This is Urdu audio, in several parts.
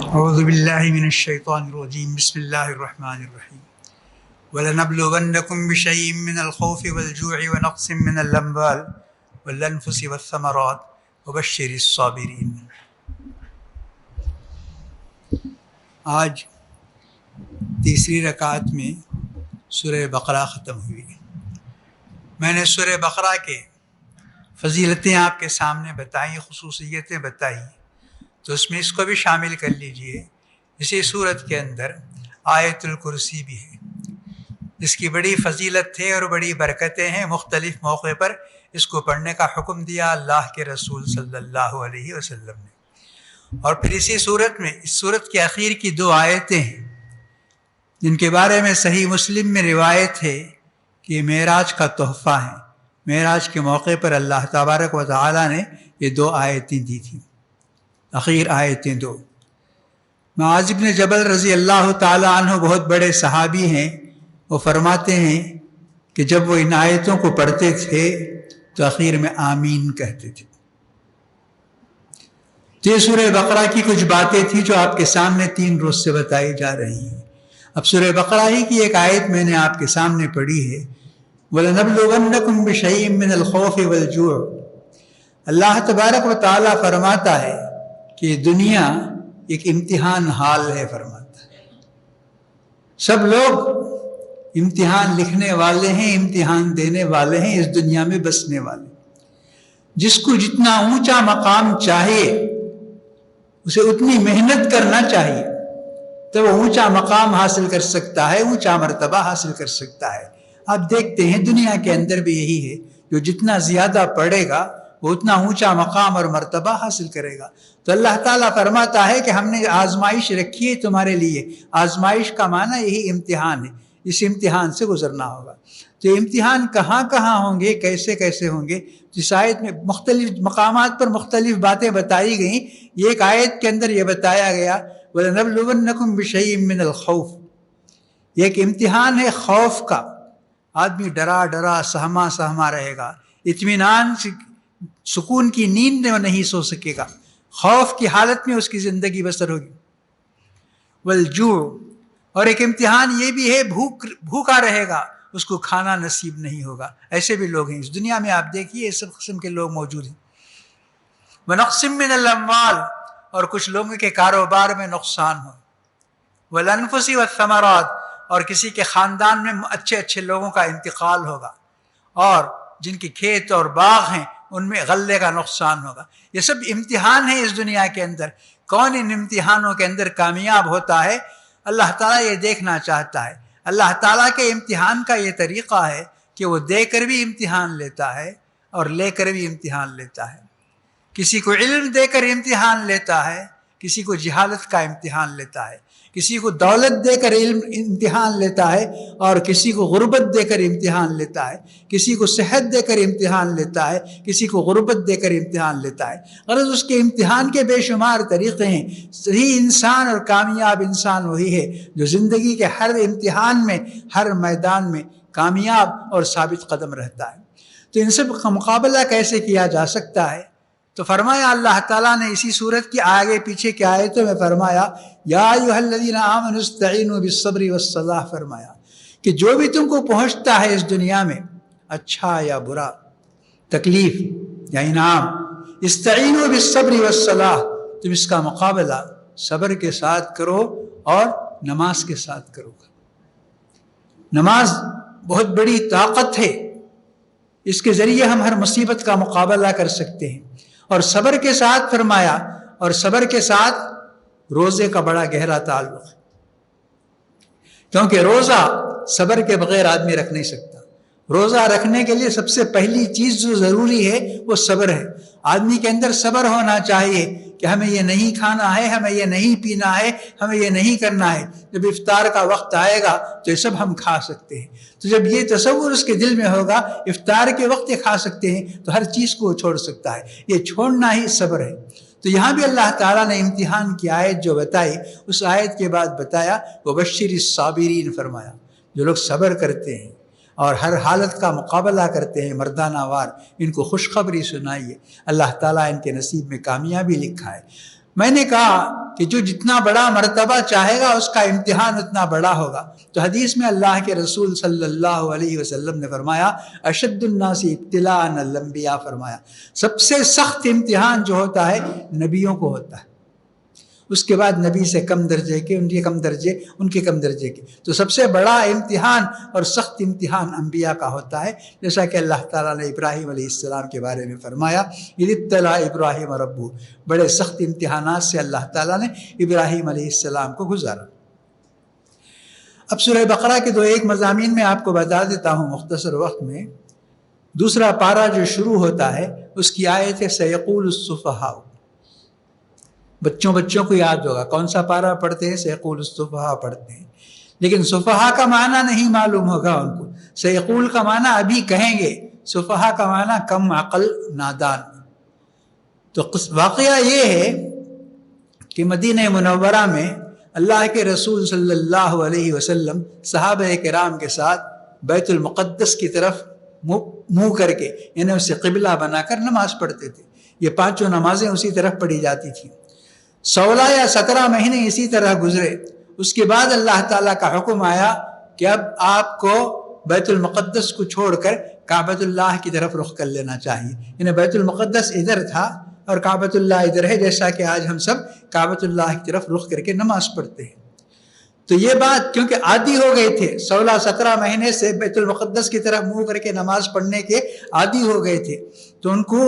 اعوذ باللہ من الشیطان الرجیم بسم اللہ الرحمن الرحیم وَلَنَبْلُوَنَّكُمْ بِشَيْءٍ مِّنَ الْخَوْفِ وَالْجُوعِ وَنَقْصٍ مِّنَ الْأَمْوَالِ وَالْأَنفُسِ وَالثَّمَرَاتِ وَبَشِّرِ الصَّابِرِينَ۔ آج تیسری رکعت میں سورہ بقرہ ختم ہوئی۔ میں نے سورہ بقرہ کے فضیلتیں آپ کے سامنے بتائیں، خصوصیتیں بتائی، تو اس میں اس کو بھی شامل کر لیجئے۔ اسی سورت کے اندر آیت الکرسی بھی ہے، اس کی بڑی فضیلت ہے اور بڑی برکتیں ہیں۔ مختلف موقع پر اس کو پڑھنے کا حکم دیا اللہ کے رسول صلی اللہ علیہ وسلم نے۔ اور پھر اسی سورت میں، اس سورت کے اخیر کی 2 آیتیں ہیں جن کے بارے میں صحیح مسلم میں روایت ہے کہ یہ معراج کا تحفہ ہے۔ معراج کے موقع پر اللہ تبارک و تعالی نے یہ 2 آیتیں دی تھیں، اخیر آیتیں 2۔ معاذ بن جبل رضی اللہ تعالی عنہ بہت بڑے صحابی ہیں، وہ فرماتے ہیں کہ جب وہ ان آیتوں کو پڑھتے تھے تو اخیر میں آمین کہتے تھے۔ تو یہ سورہ بقرہ کی کچھ باتیں تھیں جو آپ کے سامنے 3 روز سے بتائی جا رہی ہیں۔ اب سورہ بقرہ ہی کی ایک آیت میں نے آپ کے سامنے پڑھی ہے، وَلَنَبْلُوَنَّكُمْ بِشَيْءٍ مِّنَ الْخَوْفِ وَالْجُوعِ۔ اللہ تبارک و تعالیٰ فرماتا ہے کہ دنیا ایک امتحان حال ہے، فرماتا ہے سب لوگ امتحان لکھنے والے ہیں، امتحان دینے والے ہیں، اس دنیا میں بسنے والے۔ جس کو جتنا اونچا مقام چاہیے اسے اتنی محنت کرنا چاہیے تو وہ اونچا مقام حاصل کر سکتا ہے، اونچا مرتبہ حاصل کر سکتا ہے۔ آپ دیکھتے ہیں دنیا کے اندر بھی یہی ہے، جو جتنا زیادہ پڑھے گا وہ اتنا اونچا مقام اور مرتبہ حاصل کرے گا۔ تو اللہ تعالیٰ فرماتا ہے کہ ہم نے آزمائش رکھی ہے تمہارے لیے۔ آزمائش کا معنی یہی امتحان ہے، اس امتحان سے گزرنا ہوگا۔ تو یہ امتحان کہاں کہاں ہوں گے، کیسے کیسے ہوں گے، جس آیت میں مختلف مقامات پر مختلف باتیں بتائی گئیں۔ یہ ایک آیت کے اندر یہ بتایا گیا وَلَنَبْلُوَنَّكُمْ بِشَيْءٍ مِّنَ الْخَوْفِ، یہ ایک امتحان ہے خوف کا۔ آدمی ڈرا ڈرا سہما سہما رہے گا، اطمینان سے سکون کی نیند میں نہیں سو سکے گا، خوف کی حالت میں اس کی زندگی بسر ہوگی۔ والجوع، اور ایک امتحان یہ بھی ہے بھوکا رہے گا، اس کو کھانا نصیب نہیں ہوگا۔ ایسے بھی لوگ ہیں اس دنیا میں، آپ دیکھیے اس سب قسم کے لوگ موجود ہیں۔ وَنَقْصٍ مِّنَ الْأَمْوَالِ، اور کچھ لوگوں کے کاروبار میں نقصان ہو۔ وَالْأَنفُسِ وَالثَّمَرَاتِ، اور کسی کے خاندان میں اچھے اچھے لوگوں کا انتقال ہوگا، اور جن کے کھیت اور باغ ہیں ان میں غلے کا نقصان ہوگا۔ یہ سب امتحان ہیں اس دنیا کے اندر۔ کون ان امتحانوں کے اندر کامیاب ہوتا ہے، اللہ تعالیٰ یہ دیکھنا چاہتا ہے۔ اللہ تعالیٰ کے امتحان کا یہ طریقہ ہے کہ وہ دے کر بھی امتحان لیتا ہے اور لے کر بھی امتحان لیتا ہے۔ کسی کو علم دے کر امتحان لیتا ہے، کسی کو جہالت کا امتحان لیتا ہے، کسی کو دولت دے کر علم امتحان لیتا ہے اور کسی کو غربت دے کر امتحان لیتا ہے، کسی کو صحت دے کر امتحان لیتا ہے، کسی کو غربت دے کر امتحان لیتا ہے۔ غرض اس کے امتحان کے بے شمار طریقے ہیں۔ صحیح انسان اور کامیاب انسان وہی ہے جو زندگی کے ہر امتحان میں، ہر میدان میں کامیاب اور ثابت قدم رہتا ہے۔ تو ان سب کا مقابلہ کیسے کیا جا سکتا ہے؟ تو فرمایا اللہ تعالیٰ نے اسی صورت کی آگے پیچھے کی آیتوں میں فرمایا یا ایھا الذین آمنوا استعینوا بالصبر والصلاۃ، فرمایا کہ جو بھی تم کو پہنچتا ہے اس دنیا میں، اچھا یا برا، تکلیف یا انعام، استعینوا بالصبر والصلاۃ، تم اس کا مقابلہ صبر کے ساتھ کرو اور نماز کے ساتھ کرو۔ نماز بہت بڑی طاقت ہے، اس کے ذریعے ہم ہر مصیبت کا مقابلہ کر سکتے ہیں۔ اور صبر کے ساتھ فرمایا، اور صبر کے ساتھ روزے کا بڑا گہرا تعلق ہے، کیونکہ روزہ صبر کے بغیر آدمی رکھ نہیں سکتا۔ روزہ رکھنے کے لیے سب سے پہلی چیز جو ضروری ہے وہ صبر ہے۔ آدمی کے اندر صبر ہونا چاہیے کہ ہمیں یہ نہیں کھانا ہے، ہمیں یہ نہیں پینا ہے، ہمیں یہ نہیں کرنا ہے۔ جب افطار کا وقت آئے گا تو یہ سب ہم کھا سکتے ہیں۔ تو جب یہ تصور اس کے دل میں ہوگا افطار کے وقت یہ کھا سکتے ہیں تو ہر چیز کو وہ چھوڑ سکتا ہے۔ یہ چھوڑنا ہی صبر ہے۔ تو یہاں بھی اللہ تعالیٰ نے امتحان کی آیت جو بتائی، اس آیت کے بعد بتایا وَبَشِّرِ الصَّابِرِينَ، فرمایا جو لوگ صبر کرتے ہیں اور ہر حالت کا مقابلہ کرتے ہیں مردانہ وار، ان کو خوشخبری سنائیے، اللہ تعالیٰ ان کے نصیب میں کامیابی لکھا ہے۔ میں نے کہا کہ جو جتنا بڑا مرتبہ چاہے گا اس کا امتحان اتنا بڑا ہوگا. تو حدیث میں اللہ کے رسول صلی اللہ علیہ وسلم نے فرمایا اشد الناس ابتلاء الانبیاء، فرمایا سب سے سخت امتحان جو ہوتا ہے نبیوں کو ہوتا ہے. اس کے بعد نبی سے کم درجے کے، ان کے کم درجے، ان کے کم درجے کے. تو سب سے بڑا امتحان اور سخت امتحان انبیاء کا ہوتا ہے، جیسا کہ اللہ تعالیٰ نے ابراہیم علیہ السلام کے بارے میں فرمایا اذ ابتلى ابراہیم ربہ، بڑے سخت امتحانات سے اللہ تعالیٰ نے ابراہیم علیہ السلام کو گزارا. اب سورہ بقرہ کے 2 مضامین میں آپ کو بتا دیتا ہوں مختصر وقت میں. دوسرا پارہ جو شروع ہوتا ہے اس کی آیت ہے سیقول السفہاء. بچوں کو یاد ہوگا کون سا پارہ پڑھتے ہیں؟ سیقول السفہاء پڑھتے ہیں. لیکن سفہاء کا معنی نہیں معلوم ہوگا ان کو. سیقول کا معنی ابھی کہیں گے، سفہاء کا معنی کم عقل، نادان. تو واقعہ یہ ہے کہ مدینہ منورہ میں اللہ کے رسول صلی اللہ علیہ وسلم صحابہ کرام کے ساتھ بیت المقدس کی طرف منہ کر کے، یعنی اسے قبلہ بنا کر نماز پڑھتے تھے. یہ 5 نمازیں اسی طرف پڑھی جاتی تھیں. 16 یا 17 مہینے اسی طرح گزرے. اس کے بعد اللہ تعالیٰ کا حکم آیا کہ اب آپ کو بیت المقدس کو چھوڑ کر کعبۃ اللہ کی طرف رخ کر لینا چاہیے. یعنی بیت المقدس ادھر تھا اور کعبۃ اللہ ادھر ہے، جیسا کہ آج ہم سب کعبۃ اللہ کی طرف رخ کر کے نماز پڑھتے ہیں. تو یہ بات کیونکہ عادی ہو گئے تھے، 16-17 مہینے سے بیت المقدس کی طرف منہ کر کے نماز پڑھنے کے عادی ہو گئے تھے، تو ان کو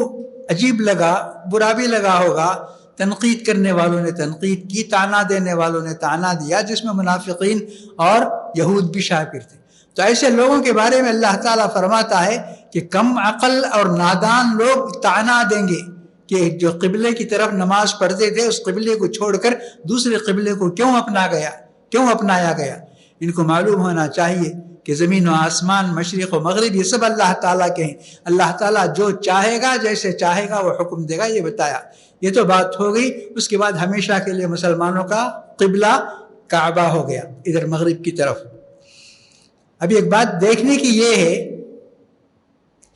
عجیب لگا، برا بھی لگا ہوگا. تنقید کرنے والوں نے تنقید کی، طعنہ دینے والوں نے طعنہ دیا، جس میں منافقین اور یہود بھی شامل تھے. تو ایسے لوگوں کے بارے میں اللہ تعالیٰ فرماتا ہے کہ کم عقل اور نادان لوگ طعنہ دیں گے کہ جو قبلے کی طرف نماز پڑھتے تھے اس قبلے کو چھوڑ کر دوسرے قبلے کو کیوں اپنایا گیا. ان کو معلوم ہونا چاہیے کہ زمین و آسمان، مشرق و مغرب، یہ سب اللہ تعالیٰ کے ہیں. اللہ تعالیٰ جو چاہے گا، جیسے چاہے گا وہ حکم دے گا. یہ بتایا. یہ تو بات ہو گئی. اس کے بعد ہمیشہ کے لیے مسلمانوں کا قبلہ کعبہ ہو گیا، ادھر مغرب کی طرف. ابھی ایک بات دیکھنے کی یہ ہے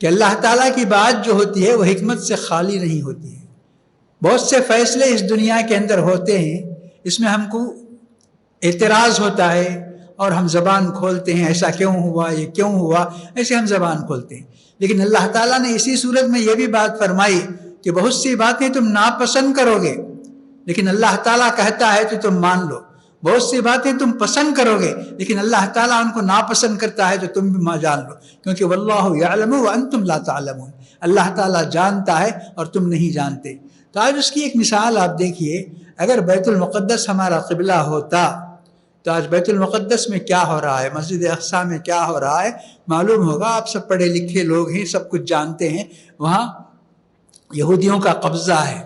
کہ اللہ تعالیٰ کی بات جو ہوتی ہے وہ حکمت سے خالی نہیں ہوتی ہے. بہت سے فیصلے اس دنیا کے اندر ہوتے ہیں، اس میں ہم کو اعتراض ہوتا ہے اور ہم زبان کھولتے ہیں، ایسا کیوں ہوا، یہ کیوں ہوا، ایسے ہم زبان کھولتے ہیں. لیکن اللہ تعالیٰ نے اسی صورت میں یہ بھی بات فرمائی کہ بہت سی باتیں تم ناپسند کرو گے، لیکن اللہ تعالیٰ کہتا ہے تو تم مان لو. بہت سی باتیں تم پسند کرو گے، لیکن اللہ تعالیٰ ان کو ناپسند کرتا ہے تو تم بھی جان لو، کیونکہ واللہ یعلم وانتم لا تعلمون. اللہ تعالیٰ جانتا ہے اور تم نہیں جانتے. تو آج اس کی ایک مثال آپ دیکھیے. اگر بیت المقدس ہمارا قبلہ ہوتا تو آج بیت المقدس میں کیا ہو رہا ہے، مسجد اقصیٰ میں کیا ہو رہا ہے معلوم ہوگا. آپ سب پڑھے لکھے لوگ ہیں، سب کچھ جانتے ہیں. وہاں یہودیوں کا قبضہ ہے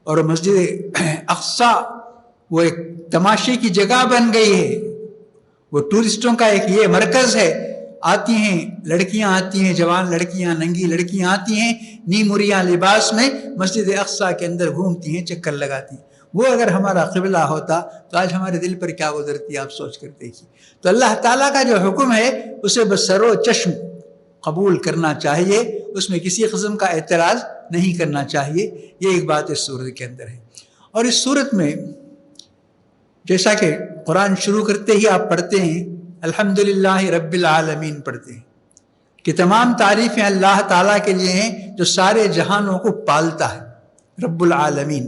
اور مسجد اقصیٰ وہ ایک تماشے کی جگہ بن گئی ہے. وہ ٹورسٹوں کا ایک یہ مرکز ہے. آتی ہیں لڑکیاں، آتی ہیں جوان لڑکیاں، ننگی لڑکیاں آتی ہیں نیمریاں لباس میں، مسجد اقصیٰ کے اندر گھومتی ہیں، چکر لگاتی ہیں. وہ اگر ہمارا قبلہ ہوتا تو آج ہمارے دل پر کیا گزرتی آپ سوچ کر دیکھیے. تو اللہ تعالیٰ کا جو حکم ہے اسے بسر و چشم قبول کرنا چاہیے، اس میں کسی قسم کا اعتراض نہیں کرنا چاہیے. یہ ایک بات اس صورت کے اندر ہے. اور اس صورت میں جیسا کہ قرآن شروع کرتے ہی آپ پڑھتے ہیں الحمدللہ رب العالمین پڑھتے ہیں کہ تمام تعریفیں اللہ تعالیٰ کے لیے ہیں جو سارے جہانوں کو پالتا ہے، رب العالمین.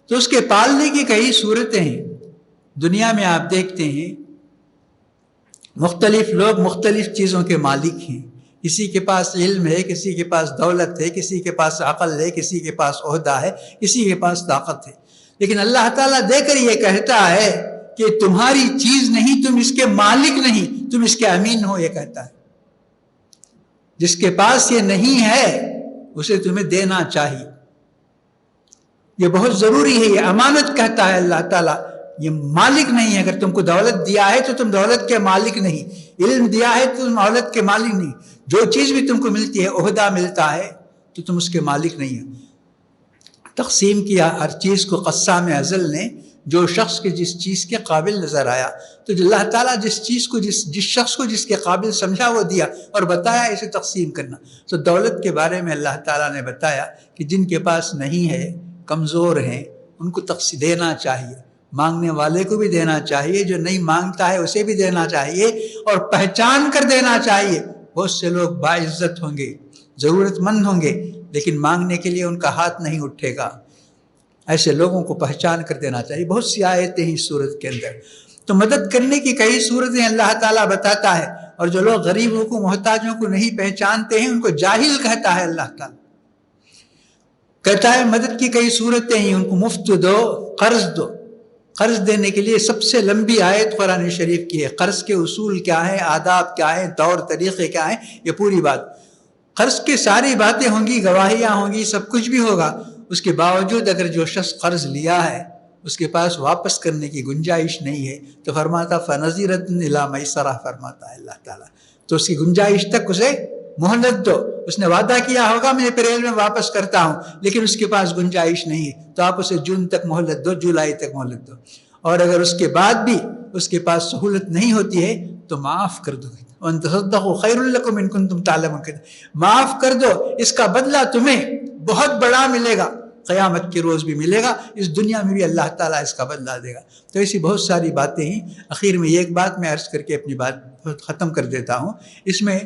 تو اس کے پالنے کی کئی صورتیں ہیں. دنیا میں آپ دیکھتے ہیں مختلف لوگ مختلف چیزوں کے مالک ہیں. کسی کے پاس علم ہے، کسی کے پاس دولت ہے، کسی کے پاس عقل ہے، کسی کے پاس عہدہ ہے، کسی کے پاس طاقت ہے. لیکن اللہ تعالیٰ دے کر یہ کہتا ہے کہ تمہاری چیز نہیں، تم اس کے مالک نہیں، تم اس کے امین ہو. یہ کہتا ہے جس کے پاس یہ نہیں ہے اسے تمہیں دینا چاہیے. یہ بہت ضروری ہے. یہ امانت کہتا ہے اللہ تعالیٰ. یہ مالک نہیں ہے. اگر تم کو دولت دیا ہے تو تم دولت کے مالک نہیں، علم دیا ہے تو تم دولت کے مالک نہیں. جو چیز بھی تم کو ملتی ہے، عہدہ ملتا ہے، تو تم اس کے مالک نہیں ہو. تقسیم کیا ہر چیز کو قسام ازل نے، جو شخص کے جس چیز کے قابل نظر آیا. تو اللہ تعالیٰ جس چیز کو جس شخص کو جس کے قابل سمجھا وہ دیا اور بتایا اسے تقسیم کرنا. تو دولت کے بارے میں اللہ تعالیٰ نے بتایا کہ جن کے پاس نہیں ہے، کمزور ہیں، ان کو دینا چاہیے، مانگنے والے کو بھی دینا چاہیے، جو نہیں مانگتا ہے اسے بھی دینا چاہیے، اور پہچان کر دینا چاہیے۔ بہت سے لوگ باعزت ہوں گے، ضرورت مند ہوں گے، لیکن مانگنے کے لیے ان کا ہاتھ نہیں اٹھے گا، ایسے لوگوں کو پہچان کر دینا چاہیے۔ بہت سی آیتیں ہیں اس صورت کے اندر، تو مدد کرنے کی کئی صورتیں اللہ تعالیٰ بتاتا ہے، اور جو لوگ غریبوں کو، محتاجوں کو نہیں پہچانتے ہیں ان کو جاہل کہتا ہے اللہ تعالیٰ۔ کہتا ہے مدد کی کئی صورتیں ہیں، ان کو مفت دو، قرض دو۔ قرض دینے کے لیے سب سے لمبی آیت قرآن شریف کی ہے۔ قرض کے اصول کیا ہیں، آداب کیا ہیں، طور طریقے کیا ہیں، یہ پوری بات۔ قرض کی ساری باتیں ہوں گی، گواہیاں ہوں گی، سب کچھ بھی ہوگا، اس کے باوجود اگر جو شخص قرض لیا ہے اس کے پاس واپس کرنے کی گنجائش نہیں ہے تو فرماتا فَنَظِرَةٌ إِلَىٰ مَيْسَرَةٍ، فرماتا ہے اللہ تعالیٰ، تو اس کی گنجائش تک اسے مہلت دو۔ اس نے وعدہ کیا ہوگا میں اپریل میں واپس کرتا ہوں، لیکن اس کے پاس گنجائش نہیں ہے تو آپ اسے جون تک مہلت دو، جولائی تک مہلت دو، اور اگر اس کے بعد بھی اس کے پاس سہولت نہیں ہوتی ہے تو معاف کر دو۔ وَأَن تَصَدَّقُوا خَيْرٌ لَكُمْ إِن كُنتُمْ تَعْلَمُونَ، معاف کر دو، اس کا بدلہ تمہیں بہت بڑا ملے گا، قیامت کے روز بھی ملے گا، اس دنیا میں بھی اللہ تعالیٰ اس کا بدلہ دے گا۔ تو ایسی بہت ساری باتیں ہیں۔ اخیر میں ایک بات میں عرض کر کے اپنی بات ختم کر دیتا ہوں۔ اس میں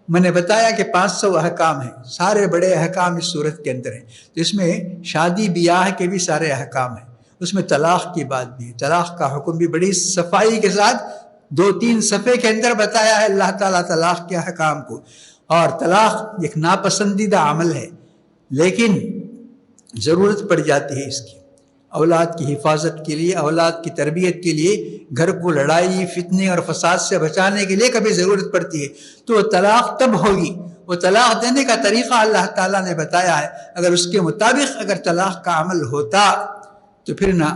نے بتایا کہ 500 احکام ہیں، سارے بڑے احکام اس صورت کے اندر ہیں، تو اس میں شادی بیاہ کے بھی سارے احکام ہیں، اس میں طلاق کی بات بھی ہے، طلاق کا حکم بھی بڑی صفائی کے ساتھ 2-3 صفحے کے اندر بتایا ہے اللہ تعالیٰ طلاق کے احکام کو۔ اور طلاق ایک ناپسندیدہ عمل ہے، لیکن ضرورت پڑ جاتی ہے اس کی، اولاد کی حفاظت کے لیے، اولاد کی تربیت کے لیے، گھر کو لڑائی، فتنے اور فساد سے بچانے کے لیے کبھی ضرورت پڑتی ہے، تو طلاق تب ہوگی۔ وہ طلاق دینے کا طریقہ اللہ تعالیٰ نے بتایا ہے، اگر اس کے مطابق اگر طلاق کا عمل ہوتا تو پھر نہ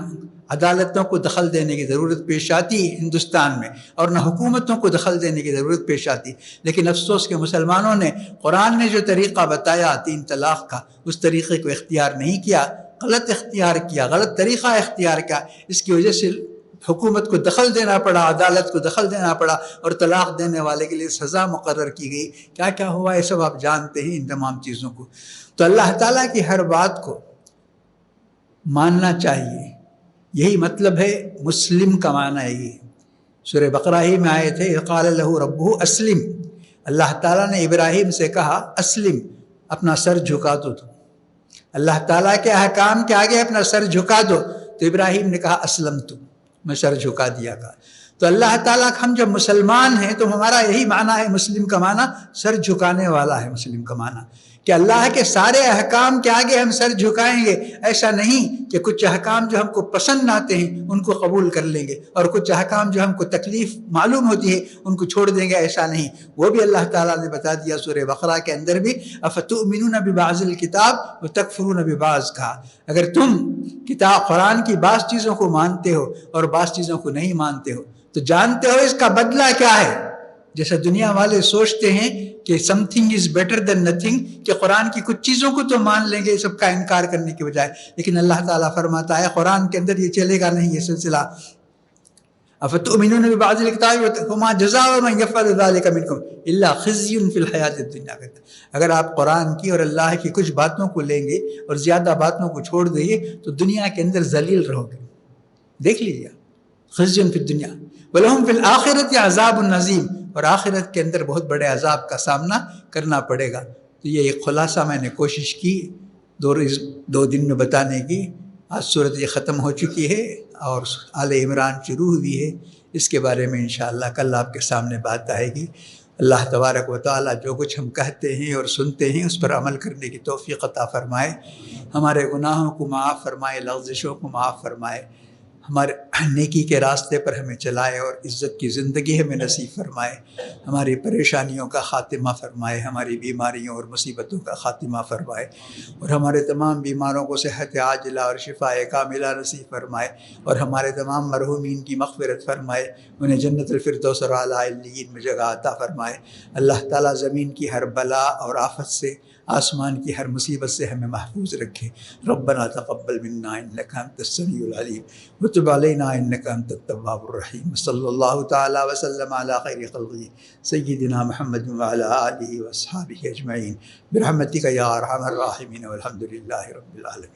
عدالتوں کو دخل دینے کی ضرورت پیش آتی ہندوستان میں، اور نہ حکومتوں کو دخل دینے کی ضرورت پیش آتی، لیکن افسوس کہ مسلمانوں نے قرآن نے جو طریقہ بتایا 3 طلاق کا، اس طریقے کو اختیار نہیں کیا، غلط اختیار کیا، غلط طریقہ اختیار کیا، اس کی وجہ سے حکومت کو دخل دینا پڑا، عدالت کو دخل دینا پڑا، اور طلاق دینے والے کے لیے سزا مقرر کی گئی۔ کیا کیا ہوا یہ سب آپ جانتے ہیں، ان تمام چیزوں کو۔ تو اللہ تعالیٰ کی ہر بات کو ماننا چاہیے، یہی مطلب ہے مسلم کا معنی ہے۔ یہ سورہ بقرہ ہی میں آئے تھے، قال لہ ربہ اسلم، اللہ تعالیٰ نے ابراہیم سے کہا اسلم، اپنا سر جھکا دو۔ تو اللہ تعالیٰ کے احکام کے آگے اپنا سر جھکا دو، تو ابراہیم نے کہا اسلمت، میں سر جھکا دیا گا۔ تو اللہ تعالیٰ ہم جب مسلمان ہیں تو ہمارا یہی معنی ہے، مسلم کا معنی سر جھکانے والا ہے، مسلم کا معنی کہ اللہ کے سارے احکام کے آگے ہم سر جھکائیں گے۔ ایسا نہیں کہ کچھ احکام جو ہم کو پسند آتے ہیں ان کو قبول کر لیں گے، اور کچھ احکام جو ہم کو تکلیف معلوم ہوتی ہے ان کو چھوڑ دیں گے، ایسا نہیں۔ وہ بھی اللہ تعالیٰ نے بتا دیا سورہ بقرہ کے اندر بھی، افتؤمنون ببعض الکتاب وتکفرون ببعض، کہا اگر تم کتاب قرآن کی بعض چیزوں کو مانتے ہو اور بعض چیزوں کو نہیں مانتے ہو تو جانتے ہو اس کا بدلہ کیا ہے۔ جیسے دنیا والے سوچتے ہیں کہ some thing is better than nothing, کہ قرآن کی کچھ چیزوں کو تو مان لیں گے سب کا انکار کرنے کے بجائے، لیکن اللہ تعالیٰ فرماتا ہے قرآن کے اندر یہ چلے گا نہیں یہ سلسلہ۔ افتؤمنون ببعض الکتاب وما جزاء من یفعل ذلک منکم الا خزی فی الحیاۃ الدنیا، اگر آپ قرآن کی اور اللہ کی کچھ باتوں کو لیں گے اور زیادہ باتوں کو چھوڑ دیں گے تو دنیا کے اندر ذلیل رہو گے۔ دیکھ لیجیے، خزی فی الدنیا ولہم فی الآخرۃ عذاب عظیم، اور آخرت کے اندر بہت بڑے عذاب کا سامنا کرنا پڑے گا۔ تو یہ ایک خلاصہ میں نے کوشش کی 2 دن میں بتانے کی۔ آج صورت یہ ختم ہو چکی ہے اور آل عمران شروع ہوئی ہے، اس کے بارے میں انشاءاللہ کل آپ کے سامنے بات آئے گی۔ اللہ تبارک و تعالیٰ جو کچھ ہم کہتے ہیں اور سنتے ہیں اس پر عمل کرنے کی توفیق عطا فرمائے، ہمارے گناہوں کو معاف فرمائے، لغزشوں کو معاف فرمائے، ہمارے نیکی کے راستے پر ہمیں چلائے اور عزت کی زندگی ہمیں نصیب فرمائے، ہماری پریشانیوں کا خاتمہ فرمائے، ہماری بیماریوں اور مصیبتوں کا خاتمہ فرمائے، اور ہمارے تمام بیماروں کو صحت عاجلہ اور شفاء کاملہ نصیب فرمائے، اور ہمارے تمام مرحومین کی مغفرت فرمائے، انہیں جنت الفردوس اور اعلیٰ علیین میں جگہ عطا فرمائے۔ اللہ تعالیٰ زمین کی ہر بلا اور آفت سے، آسمان کی ہر مصیبت سے ہمیں محفوظ رکھے۔ ربنا تقبل منا انک انت السمیع العلیم وتب علینا انک انت التواب الرحیم۔ صلی اللہ تعالی وسلم علی خیر خلقہ سیدنا محمد وعلی آلہ واصحابہ اجمعین برحمتک یا ارحم الراحمین والحمد للہ رب العالمین۔